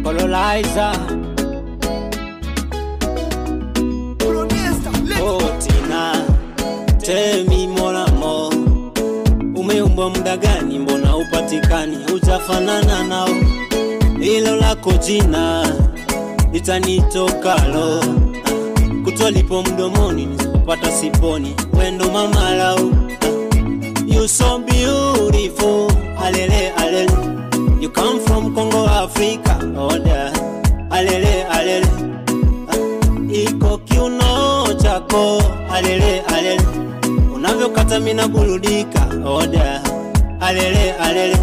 Colonizer. Oh Tina, tell me more and more. Umeumbwa muda gani mbona upatikani? Utafanana nao, hilo lako jina litanitoka lo. Kutolipo mdomoni nisipopata siponi, wendo mama lau. You so beautiful, alele alele. You come from Congo, Africa, oh da. Alele alele. Iko kiuno chako, alele alele. Unavyokata mina burudika, oh da. Alele alele.